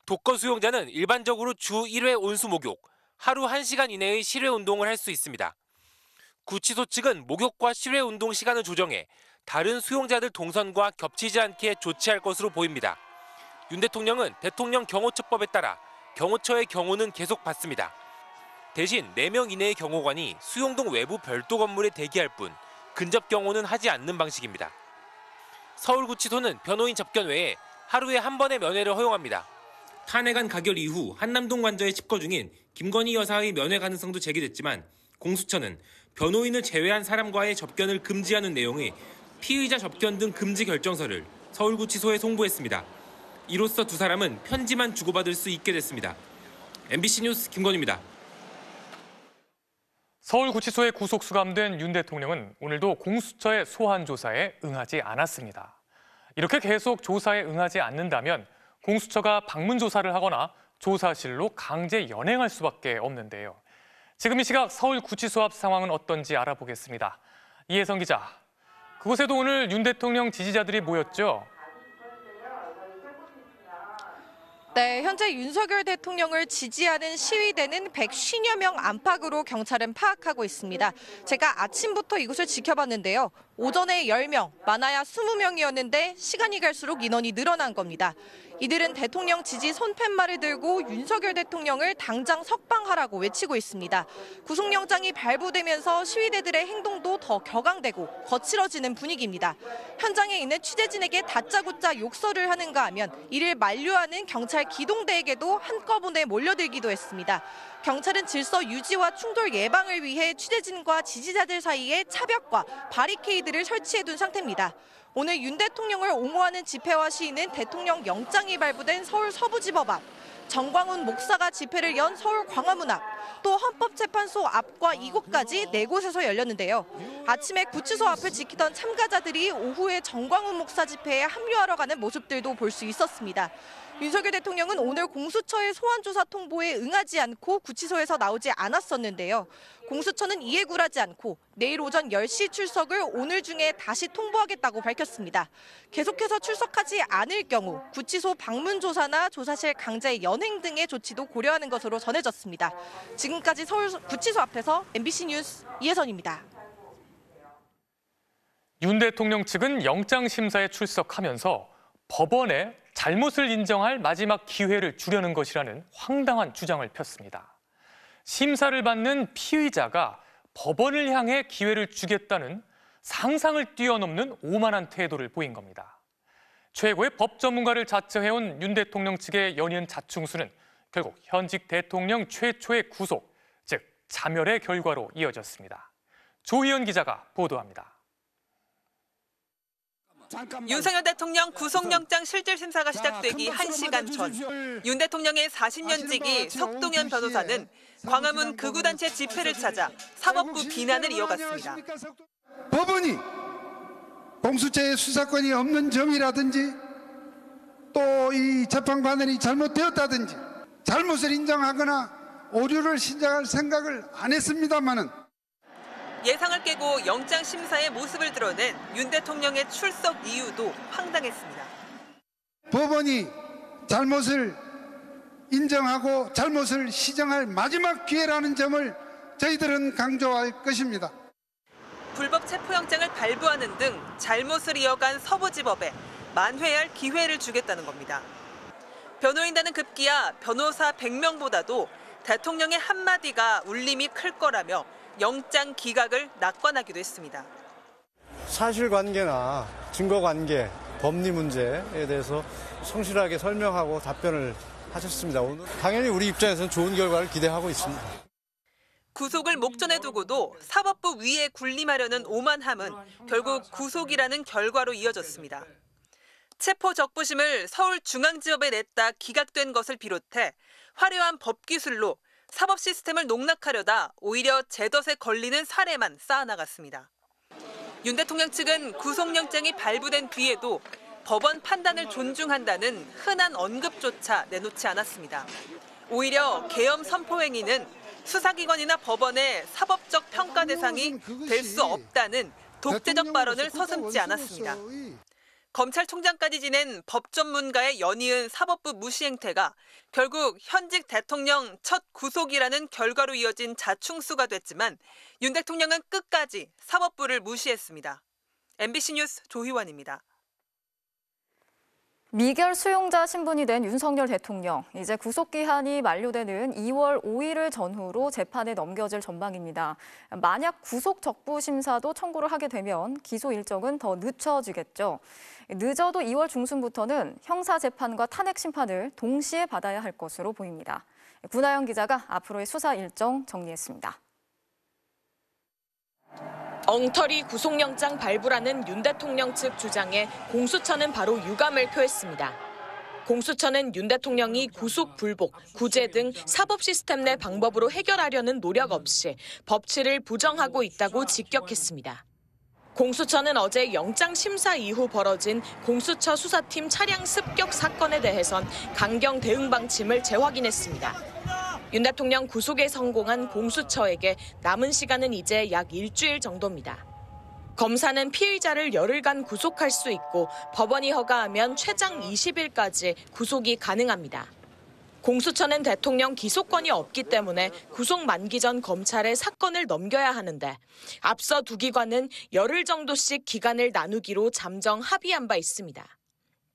독거 수용자는 일반적으로 주 1회 온수 목욕, 하루 1시간 이내의 실외 운동을 할 수 있습니다. 구치소 측은 목욕과 실외 운동 시간을 조정해 다른 수용자들 동선과 겹치지 않게 조치할 것으로 보입니다. 윤 대통령은 대통령 경호처법에 따라 경호처의 경호는 계속 받습니다. 대신 4명 이내의 경호관이 수용동 외부 별도 건물에 대기할 뿐 근접 경호는 하지 않는 방식입니다. 서울구치소는 변호인 접견 외에 하루에 한 번의 면회를 허용합니다. 탄핵안 가결 이후 한남동 관저에 칩거 중인 김건희 여사의 면회 가능성도 제기됐지만 공수처는 변호인을 제외한 사람과의 접견을 금지하는 내용의 피의자 접견 등 금지 결정서를 서울구치소에 송부했습니다. 이로써 두 사람은 편지만 주고받을 수 있게 됐습니다. MBC 뉴스 김건희입니다. 서울구치소에 구속 수감된 윤 대통령은 오늘도 공수처의 소환 조사에 응하지 않았습니다. 이렇게 계속 조사에 응하지 않는다면 공수처가 방문 조사를 하거나 조사실로 강제 연행할 수밖에 없는데요. 지금 이 시각 서울구치소 앞 상황은 어떤지 알아보겠습니다. 이혜성 기자, 그곳에도 오늘 윤 대통령 지지자들이 모였죠? 네, 현재 윤석열 대통령을 지지하는 시위대는 150여 명 안팎으로 경찰은 파악하고 있습니다. 제가 아침부터 이곳을 지켜봤는데요. 오전에 10명, 많아야 20명이었는데 시간이 갈수록 인원이 늘어난 겁니다. 이들은 대통령 지지 손팻말을 들고 윤석열 대통령을 당장 석방하라고 외치고 있습니다. 구속영장이 발부되면서 시위대들의 행동도 더 격앙되고 거칠어지는 분위기입니다. 현장에 있는 취재진에게 다짜고짜 욕설을 하는가 하면 이를 만류하는 경찰 기동대에게도 한꺼번에 몰려들기도 했습니다. 경찰은 질서 유지와 충돌 예방을 위해 취재진과 지지자들 사이에 차벽과 바리케이드를 설치해둔 상태입니다. 오늘 윤 대통령을 옹호하는 집회와 시위는 대통령 영장이 발부된 서울 서부지법 앞, 정광훈 목사가 집회를 연 서울 광화문 앞, 또 헌법재판소 앞과 이곳까지 4곳에서 열렸는데요. 아침에 구치소 앞을 지키던 참가자들이 오후에 정광훈 목사 집회에 합류하러 가는 모습들도 볼 수 있었습니다. 윤석열 대통령은 오늘 공수처의 소환조사 통보에 응하지 않고 구치소에서 나오지 않았었는데요. 공수처는 이에 굴하지 않고 내일 오전 10시 출석을 오늘 중에 다시 통보하겠다고 밝혔습니다. 계속해서 출석하지 않을 경우 구치소 방문 조사나 조사실 강제 연행 등의 조치도 고려하는 것으로 전해졌습니다. 지금까지 서울 구치소 앞에서 MBC 뉴스 이혜선입니다. 윤 대통령 측은 영장심사에 출석하면서 법원에 잘못을 인정할 마지막 기회를 주려는 것이라는 황당한 주장을 폈습니다. 심사를 받는 피의자가 법원을 향해 기회를 주겠다는 상상을 뛰어넘는 오만한 태도를 보인 겁니다. 최고의 법 전문가를 자처해온 윤 대통령 측의 연이은 자충수는 결국 현직 대통령 최초의 구속, 즉 자멸의 결과로 이어졌습니다. 조희연 기자가 보도합니다. 윤석열 대통령 구속영장 실질심사가 시작되기 1시간 전, 윤 대통령의 40년 지기 석동현 변호사는 광화문 극우단체 집회를 찾아 사법부 비난을 이어갔습니다. 법원이 공수처의 수사권이 없는 점이라든지 또 이 재판관들이 잘못되었다든지 잘못을 인정하거나 오류를 신장할 생각을 안 했습니다마는 예상을 깨고 영장심사의 모습을 드러낸 윤 대통령의 출석 이유도 황당했습니다. 법원이 잘못을 인정하고 잘못을 시정할 마지막 기회라는 점을 저희들은 강조할 것입니다. 불법 체포영장을 발부하는 등 잘못을 이어간 서부지법에 만회할 기회를 주겠다는 겁니다. 변호인단은 급기야 변호사 100명보다도 대통령의 한마디가 울림이 클 거라며 영장 기각을 낙관하기도 했습니다. 사실관계나 증거관계, 법리 문제에 대해서 성실하게 설명하고 답변을 하셨습니다. 오늘 당연히 우리 입장에서는 좋은 결과를 기대하고 있습니다. 구속을 목전에 두고도 사법부 위에 군림하려는 오만함은 결국 구속이라는 결과로 이어졌습니다. 체포 적부심을 서울중앙지법에 냈다 기각된 것을 비롯해 화려한 법기술로 사법 시스템을 농락하려다 오히려 제덫에 걸리는 사례만 쌓아나갔습니다. 윤 대통령 측은 구속영장이 발부된 뒤에도 법원 판단을 존중한다는 흔한 언급조차 내놓지 않았습니다. 오히려 계엄 선포 행위는 수사기관이나 법원의 사법적 평가 대상이 될 수 없다는 독재적 발언을 서슴지 않았습니다. 검찰총장까지 지낸 법 전문가의 연이은 사법부 무시 행태가 결국 현직 대통령 첫 구속이라는 결과로 이어진 자충수가 됐지만 윤 대통령은 끝까지 사법부를 무시했습니다. MBC 뉴스 조희원입니다. 미결 수용자 신분이 된 윤석열 대통령, 이제 구속기한이 만료되는 2월 5일을 전후로 재판에 넘겨질 전망입니다. 만약 구속 적부 심사도 청구를 하게 되면 기소 일정은 더 늦춰지겠죠. 늦어도 2월 중순부터는 형사재판과 탄핵심판을 동시에 받아야 할 것으로 보입니다. 구나영 기자가 앞으로의 수사 일정 정리했습니다. 엉터리 구속영장 발부라는 윤 대통령 측 주장에 공수처는 바로 유감을 표했습니다. 공수처는 윤 대통령이 구속 불복, 구제 등 사법 시스템 내 방법으로 해결하려는 노력 없이 법치를 부정하고 있다고 직격했습니다. 공수처는 어제 영장 심사 이후 벌어진 공수처 수사팀 차량 습격 사건에 대해선 강경 대응 방침을 재확인했습니다. 윤 대통령 구속에 성공한 공수처에게 남은 시간은 이제 약 일주일 정도입니다. 검사는 피의자를 열흘간 구속할 수 있고 법원이 허가하면 최장 20일까지 구속이 가능합니다. 공수처는 대통령 기소권이 없기 때문에 구속 만기 전 검찰에 사건을 넘겨야 하는데 앞서 두 기관은 열흘 정도씩 기간을 나누기로 잠정 합의한 바 있습니다.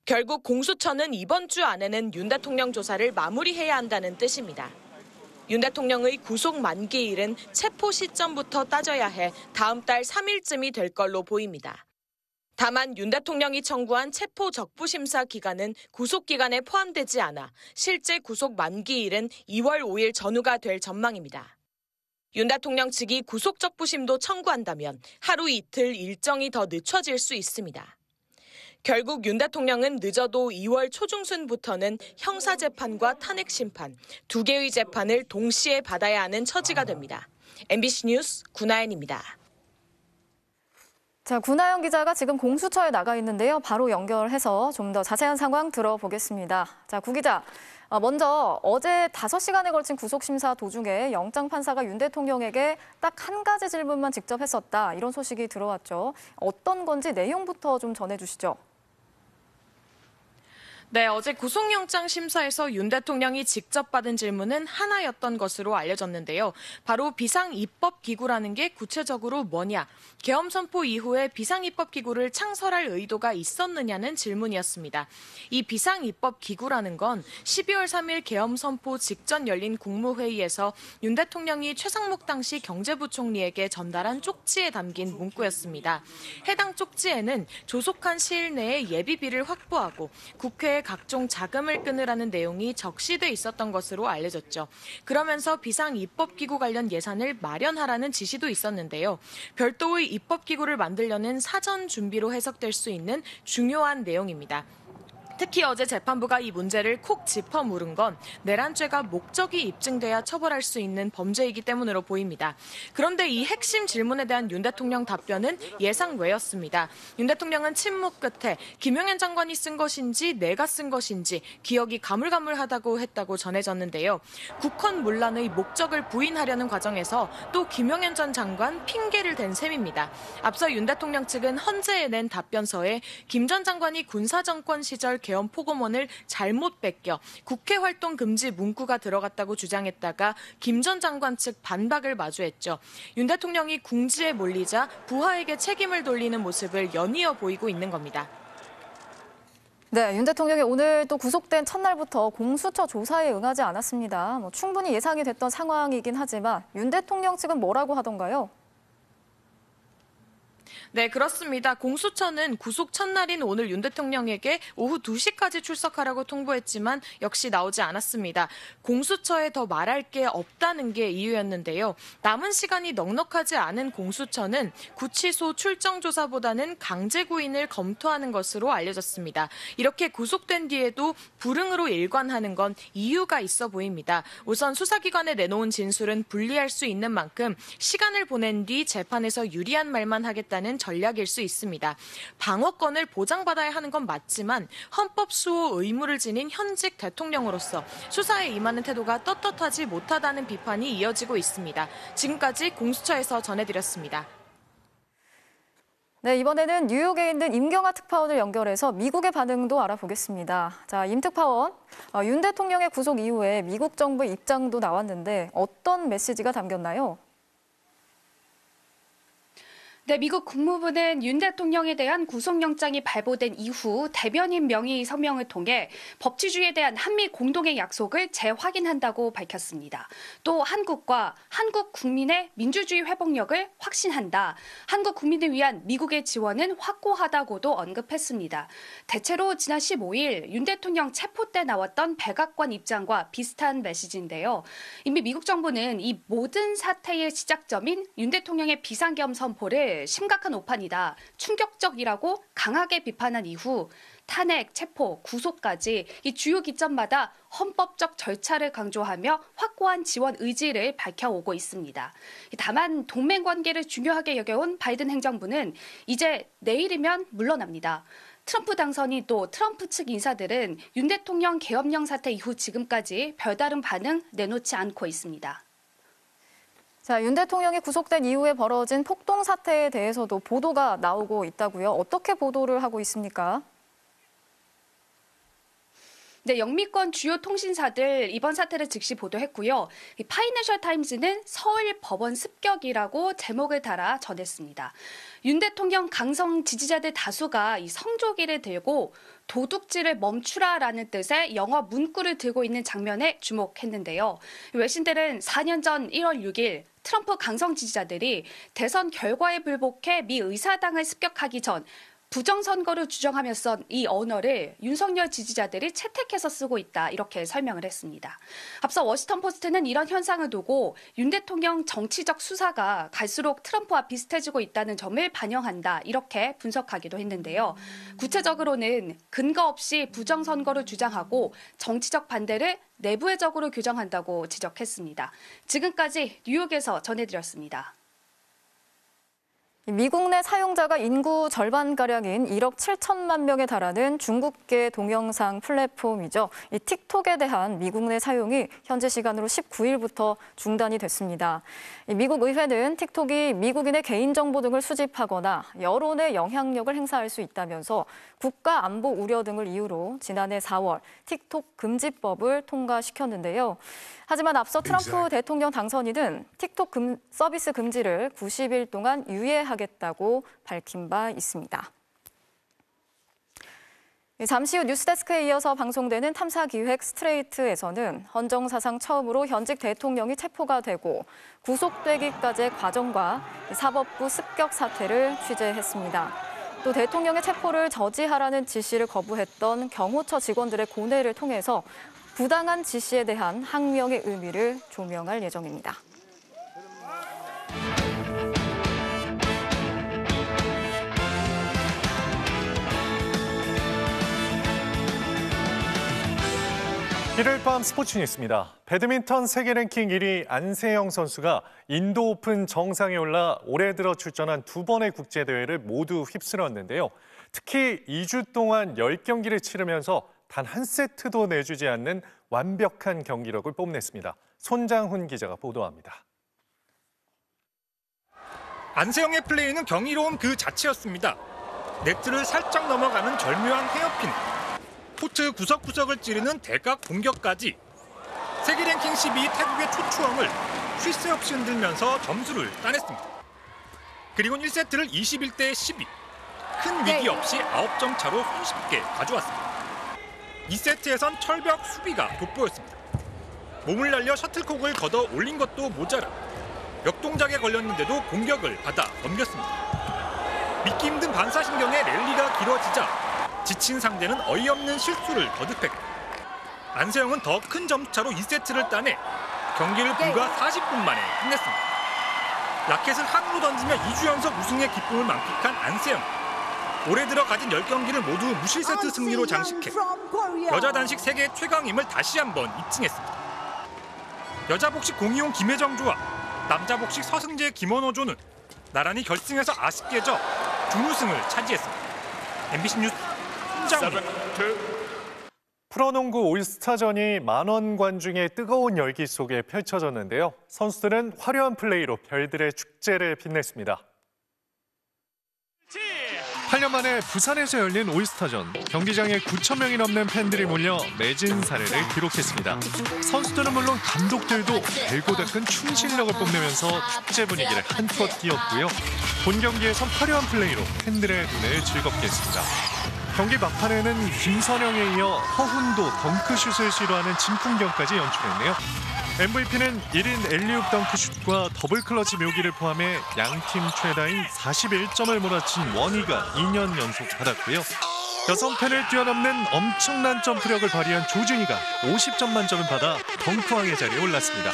결국 공수처는 이번 주 안에는 윤 대통령 조사를 마무리해야 한다는 뜻입니다. 윤 대통령의 구속 만기일은 체포 시점부터 따져야 해 다음 달 3일쯤이 될 걸로 보입니다. 다만 윤 대통령이 청구한 체포 적부 심사 기간은 구속 기간에 포함되지 않아 실제 구속 만기일은 2월 5일 전후가 될 전망입니다. 윤 대통령 측이 구속 적부심도 청구한다면 하루 이틀 일정이 더 늦춰질 수 있습니다. 결국 윤 대통령은 늦어도 2월 초중순부터는 형사재판과 탄핵심판, 두 개의 재판을 동시에 받아야 하는 처지가 됩니다. MBC 뉴스 구나연입니다. 자, 구나연 기자가 지금 공수처에 나가 있는데요. 바로 연결해서 좀 더 자세한 상황 들어보겠습니다. 자, 구 기자. 먼저 어제 5시간에 걸친 구속심사 도중에 영장판사가 윤 대통령에게 딱 한 가지 질문만 직접 했었다. 이런 소식이 들어왔죠. 어떤 건지 내용부터 좀 전해주시죠. 네, 어제 구속영장 심사에서 윤 대통령이 직접 받은 질문은 하나였던 것으로 알려졌는데요. 바로 비상입법기구라는 게 구체적으로 뭐냐, 계엄 선포 이후에 비상입법기구를 창설할 의도가 있었느냐는 질문이었습니다. 이 비상입법기구라는 건 12월 3일 계엄 선포 직전 열린 국무회의에서 윤 대통령이 최상목 당시 경제부총리에게 전달한 쪽지에 담긴 문구였습니다. 해당 쪽지에는 조속한 시일 내에 예비비를 확보하고 국회에 각종 자금을 끊으라는 내용이 적시돼 있었던 것으로 알려졌죠. 그러면서 비상입법기구 관련 예산을 마련하라는 지시도 있었는데요. 별도의 입법기구를 만들려는 사전 준비로 해석될 수 있는 중요한 내용입니다. 특히 어제 재판부가 이 문제를 콕 짚어 물은 건 내란죄가 목적이 입증돼야 처벌할 수 있는 범죄이기 때문으로 보입니다. 그런데 이 핵심 질문에 대한 윤 대통령 답변은 예상 외였습니다. 윤 대통령은 침묵 끝에 김용현 장관이 쓴 것인지 내가 쓴 것인지 기억이 가물가물하다고 했다고 전해졌는데요. 국헌 문란의 목적을 부인하려는 과정에서 또 김용현 전 장관 핑계를 댄 셈입니다. 앞서 윤 대통령 측은 헌재에 낸 답변서에 김 전 장관이 군사정권 시절 계엄 포고문을 잘못 뺏겨 국회 활동 금지 문구가 들어갔다고 주장했다가 김 전 장관 측 반박을 마주했죠. 윤 대통령이 궁지에 몰리자 부하에게 책임을 돌리는 모습을 연이어 보이고 있는 겁니다. 네, 윤 대통령이 오늘 또 구속된 첫날부터 공수처 조사에 응하지 않았습니다. 충분히 예상이 됐던 상황이긴 하지만 윤 대통령 측은 뭐라고 하던가요? 네, 그렇습니다. 공수처는 구속 첫날인 오늘 윤 대통령에게 오후 2시까지 출석하라고 통보했지만 역시 나오지 않았습니다. 공수처에 더 말할 게 없다는 게 이유였는데요. 남은 시간이 넉넉하지 않은 공수처는 구치소 출정 조사보다는 강제 구인을 검토하는 것으로 알려졌습니다. 이렇게 구속된 뒤에도 불응으로 일관하는 건 이유가 있어 보입니다. 우선 수사기관에 내놓은 진술은 불리할 수 있는 만큼 시간을 보낸 뒤 재판에서 유리한 말만 하겠다는 전략일 수 있습니다. 방어권을 보장받아야 하는 건 맞지만 헌법 수호 의무를 지닌 현직 대통령으로서 수사에 임하는 태도가 떳떳하지 못하다는 비판이 이어지고 있습니다. 지금까지 공수처에서 전해드렸습니다. 네, 이번에는 뉴욕에 있는 임경아 특파원을 연결해서 미국의 반응도 알아보겠습니다. 자, 임 특파원, 윤 대통령의 구속 이후에 미국 정부의 입장도 나왔는데 어떤 메시지가 담겼나요? 네, 미국 국무부는 윤 대통령에 대한 구속영장이 발부된 이후 대변인 명의 서명을 통해 법치주의에 대한 한미 공동의 약속을 재확인한다고 밝혔습니다. 또 한국과 한국 국민의 민주주의 회복력을 확신한다. 한국 국민을 위한 미국의 지원은 확고하다고도 언급했습니다. 대체로 지난 15일 윤 대통령 체포 때 나왔던 백악관 입장과 비슷한 메시지인데요. 이미 미국 정부는 이 모든 사태의 시작점인 윤 대통령의 비상계엄 선포를 심각한 오판이다, 충격적이라고 강하게 비판한 이후 탄핵, 체포, 구속까지 이 주요 기점마다 헌법적 절차를 강조하며 확고한 지원 의지를 밝혀오고 있습니다. 다만 동맹 관계를 중요하게 여겨온 바이든 행정부는 이제 내일이면 물러납니다. 트럼프 당선인 또 트럼프 측 인사들은 윤 대통령 계엄령 사태 이후 지금까지 별다른 반응 내놓지 않고 있습니다. 자, 윤 대통령이 구속된 이후에 벌어진 폭동 사태에 대해서도 보도가 나오고 있다고요. 어떻게 보도를 하고 있습니까? 네, 영미권 주요 통신사들 이번 사태를 즉시 보도했고요. 파이낸셜 타임즈는 서울 법원 습격이라고 제목을 달아 전했습니다. 윤 대통령 강성 지지자들 다수가 이 성조기를 들고 도둑질을 멈추라라는 뜻의 영어 문구를 들고 있는 장면에 주목했는데요. 외신들은 4년 전 1월 6일 트럼프 강성 지지자들이 대선 결과에 불복해 미 의사당을 습격하기 전 부정선거를 주장하면서 이 언어를 윤석열 지지자들이 채택해서 쓰고 있다 이렇게 설명을 했습니다. 앞서 워싱턴 포스트는 이런 현상을 두고 윤 대통령 정치적 수사가 갈수록 트럼프와 비슷해지고 있다는 점을 반영한다 이렇게 분석하기도 했는데요. 구체적으로는 근거 없이 부정선거를 주장하고 정치적 반대를 내부적으로 규정한다고 지적했습니다. 지금까지 뉴욕에서 전해드렸습니다. 미국 내 사용자가 인구 절반가량인 1억 7천만 명에 달하는 중국계 동영상 플랫폼이죠. 이 틱톡에 대한 미국 내 사용이 현지 시간으로 19일부터 중단이 됐습니다. 미국 의회는 틱톡이 미국인의 개인정보 등을 수집하거나 여론에 영향력을 행사할 수 있다면서 국가 안보 우려 등을 이유로 지난해 4월 틱톡 금지법을 통과시켰는데요. 하지만 앞서 트럼프 대통령 당선인은 틱톡 서비스 금지를 90일 동안 유예하겠다고 밝힌 바 있습니다. 잠시 후 뉴스데스크에 이어서 방송되는 탐사기획 스트레이트에서는 헌정 사상 처음으로 현직 대통령이 체포가 되고 구속되기까지의 과정과 사법부 습격 사태를 취재했습니다. 또 대통령의 체포를 저지하라는 지시를 거부했던 경호처 직원들의 고뇌를 통해서 부당한 지시에 대한 항명의 의미를 조명할 예정입니다. 일요일 밤 스포츠 뉴스입니다. 배드민턴 세계 랭킹 1위 안세영 선수가 인도 오픈 정상에 올라 올해 들어 출전한 두 번의 국제대회를 모두 휩쓸었는데요. 특히 2주 동안 10경기를 치르면서 단 한 세트도 내주지 않는 완벽한 경기력을 뽐냈습니다. 손장훈 기자가 보도합니다. 안세영의 플레이는 경이로움 그 자체였습니다. 네트를 살짝 넘어가는 절묘한 헤어핀, 코트 구석구석을 찌르는 대각 공격까지 세계 랭킹 12위 태국의 초추엄을 쉴 새 없이 흔들면서 점수를 따냈습니다. 그리고 1세트를 21대 12, 큰 위기 없이 9점 차로 손쉽게 가져왔습니다. 2세트에선 철벽 수비가 돋보였습니다. 몸을 날려 셔틀콕을 걷어 올린 것도 모자라 역동작에 걸렸는데도 공격을 받아 넘겼습니다. 믿기 힘든 반사신경의 랠리가 길어지자 지친 상대는 어이없는 실수를 거듭했고 안세영은 더 큰 점수차로 2세트를 따내 경기를 불과 40분 만에 끝냈습니다. 라켓을 하늘로 던지며 2주 연속 우승의 기쁨을 만끽한 안세영. 올해 들어 가진 10경기를 모두 무실세트 승리로 장식해 여자 단식 세계 최강임을 다시 한번 입증했습니다. 여자 복식 공이용 김혜정조와 남자 복식 서승재 김원호조는 나란히 결승에서 아쉽게 져 준우승을 차지했습니다. MBC 뉴스 프로농구 올스타전이 만원 관중의 뜨거운 열기 속에 펼쳐졌는데요. 선수들은 화려한 플레이로 별들의 축제를 빛냈습니다. 8년 만에 부산에서 열린 올스타전. 경기장에 9천 명이 넘는 팬들이 몰려 매진 사례를 기록했습니다. 선수들은 물론 감독들도 달고 닦은 충실력을 뽐내면서 축제 분위기를 한껏 띄웠고요. 본 경기에선 화려한 플레이로 팬들의 눈을 즐겁게 했습니다. 경기 막판에는 김선영에 이어 허훈도 덩크슛을 시도하는 진풍경까지 연출했네요. MVP는 1인 엘리웁 덩크슛과 더블 클러치 묘기를 포함해 양팀 최다인 41점을 몰아친 원희가 2년 연속 받았고요. 여성 팬을 뛰어넘는 엄청난 점프력을 발휘한 조준희가 50점 만점을 받아 덩크왕의 자리에 올랐습니다.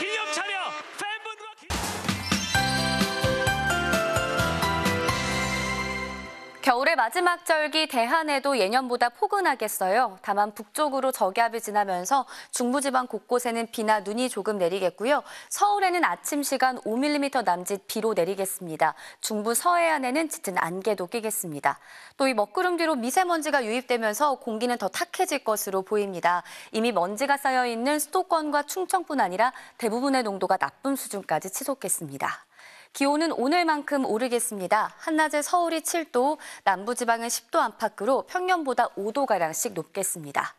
겨울의 마지막 절기 대한에도 예년보다 포근하겠어요. 다만 북쪽으로 저기압이 지나면서 중부지방 곳곳에는 비나 눈이 조금 내리겠고요. 서울에는 아침 시간 5mm 남짓 비로 내리겠습니다. 중부 서해안에는 짙은 안개도 끼겠습니다. 또 이 먹구름 뒤로 미세먼지가 유입되면서 공기는 더 탁해질 것으로 보입니다. 이미 먼지가 쌓여있는 수도권과 충청뿐 아니라 대부분의 농도가 나쁨 수준까지 치솟겠습니다. 기온은 오늘만큼 오르겠습니다. 한낮에 서울이 7도, 남부지방은 10도 안팎으로 평년보다 5도가량씩 높겠습니다.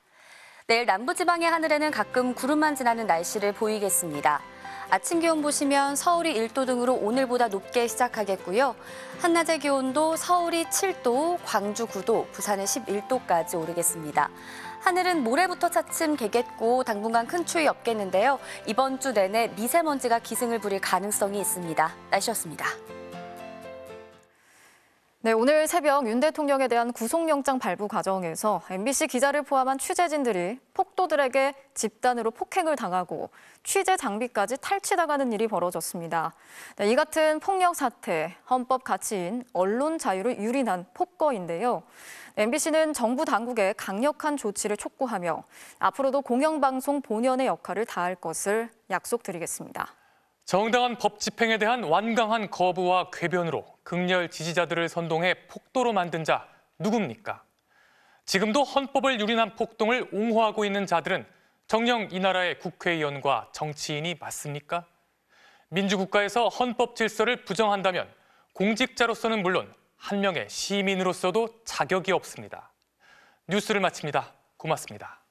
내일 남부지방의 하늘에는 가끔 구름만 지나는 날씨를 보이겠습니다. 아침 기온 보시면 서울이 1도 등으로 오늘보다 높게 시작하겠고요. 한낮의 기온도 서울이 7도, 광주 9도, 부산은 11도까지 오르겠습니다. 하늘은 모레부터 차츰 개겠고 당분간 큰 추위 없겠는데요. 이번 주 내내 미세먼지가 기승을 부릴 가능성이 있습니다. 날씨였습니다. 네, 오늘 새벽 윤 대통령에 대한 구속영장 발부 과정에서 MBC 기자를 포함한 취재진들이 폭도들에게 집단으로 폭행을 당하고 취재 장비까지 탈취당하는 일이 벌어졌습니다. 네, 이 같은 폭력 사태, 헌법 가치인 언론 자유를 유린한 폭거인데요. MBC는 정부 당국의 강력한 조치를 촉구하며 앞으로도 공영방송 본연의 역할을 다할 것을 약속드리겠습니다. 정당한 법 집행에 대한 완강한 거부와 궤변으로 극렬 지지자들을 선동해 폭도로 만든 자 누굽니까? 지금도 헌법을 유린한 폭동을 옹호하고 있는 자들은 정녕 이 나라의 국회의원과 정치인이 맞습니까? 민주국가에서 헌법 질서를 부정한다면 공직자로서는 물론 한 명의 시민으로서도 자격이 없습니다. 뉴스를 마칩니다. 고맙습니다.